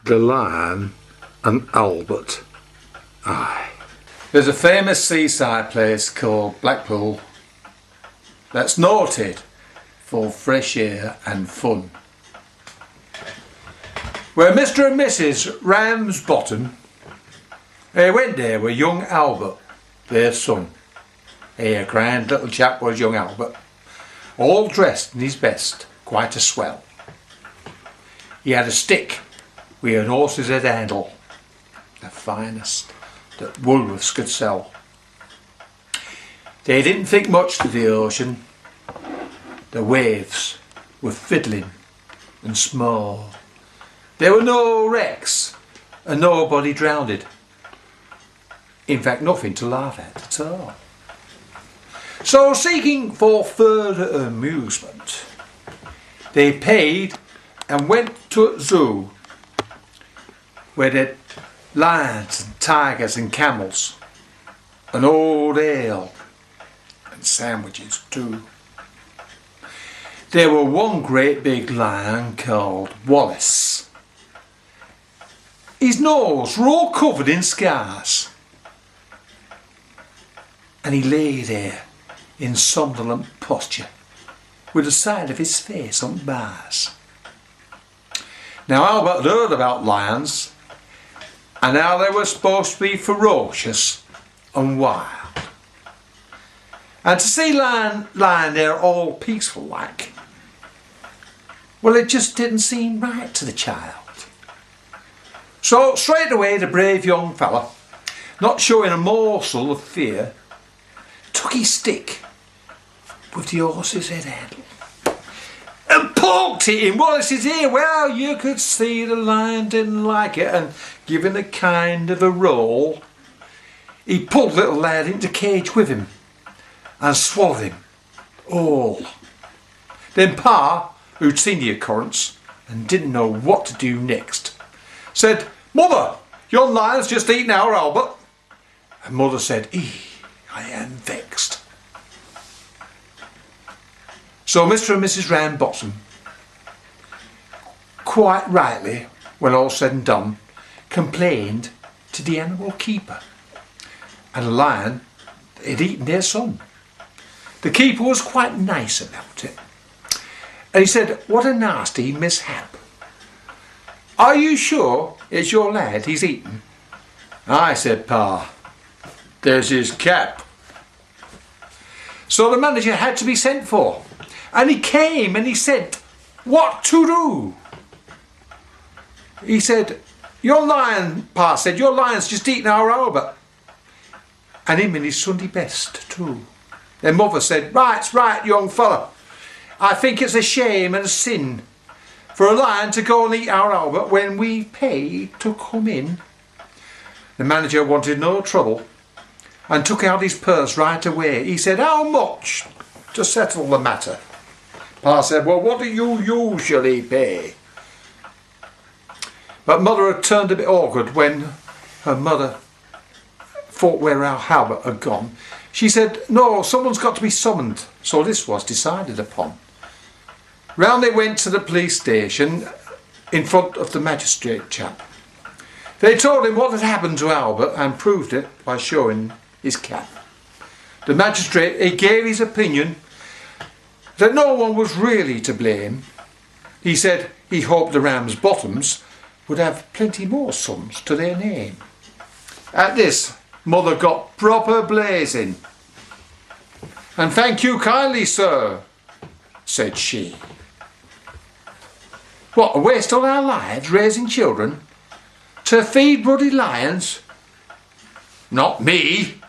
The Lion and Albert. Aye. There's a famous seaside place called Blackpool that's noted for fresh air and fun, where Mr. and Mrs. Ramsbottom, they went there with young Albert, their son. A grand little chap was young Albert, all dressed in his best, quite a swell. He had a stick with an horse's head handle, the finest that Woolworths could sell. They didn't think much to the ocean. The waves were fiddling and small. There were no wrecks and nobody drowned. In fact, nothing to laugh at all. So, seeking for further amusement, they paid and went to a zoo where they had lions and tigers and camels and old ale and sandwiches too. There were one great big lion called Wallace. His nose was all covered in scars, and he lay there in somnolent posture with the side of his face on bars. Now Albert heard about lions and how they were supposed to be ferocious and wild, and to see lion lying there all peaceful like, well, it just didn't seem right to the child. So straight away the brave young fella, not showing a morsel of fear, took his stick with the horse's head handle and poked it in Wallace's ear. Well, you could see the lion didn't like it, and giving a kind of a roll, he pulled little lad into the cage with him and swallowed him all. Then Pa, who'd seen the occurrence and didn't know what to do next, said, "Mother, yon lion's just eaten our Albert." And Mother said, "I am vexed." So Mr. and Mrs. Ramsbottom, quite rightly, when all said and done, complained to the animal keeper, and the lion had eaten their son. The keeper was quite nice about it, and he said, "What a nasty mishap. Are you sure it's your lad he's eaten?" "Aye," said Pa, "there's his cap." So the manager had to be sent for, and he came and he said, "What to do?" He said, "Your lion," Pa said, "your lion's just eaten our Albert, and him in his Sunday best too." Then Mother said, "Right's right, young fella. I think it's a shame and a sin for a lion to go and eat our Albert when we paid to come in." The manager wanted no trouble and took out his purse right away. He said, "How much to settle the matter?" Pa said, "Well, what do you usually pay?" But Mother had turned a bit awkward when her mother thought where our Albert had gone. She said, "No, someone's got to be summoned." So this was decided upon. Round they went to the police station in front of the magistrate chap. They told him what had happened to Albert and proved it by showing his cap. The magistrate, he gave his opinion that no one was really to blame. He said he hoped the Ramsbottoms would have plenty more sons to their name. At this, Mother got proper blazing. "And thank you kindly, sir," said she. "What, to waste all our lives raising children to feed bloody lions? Not me.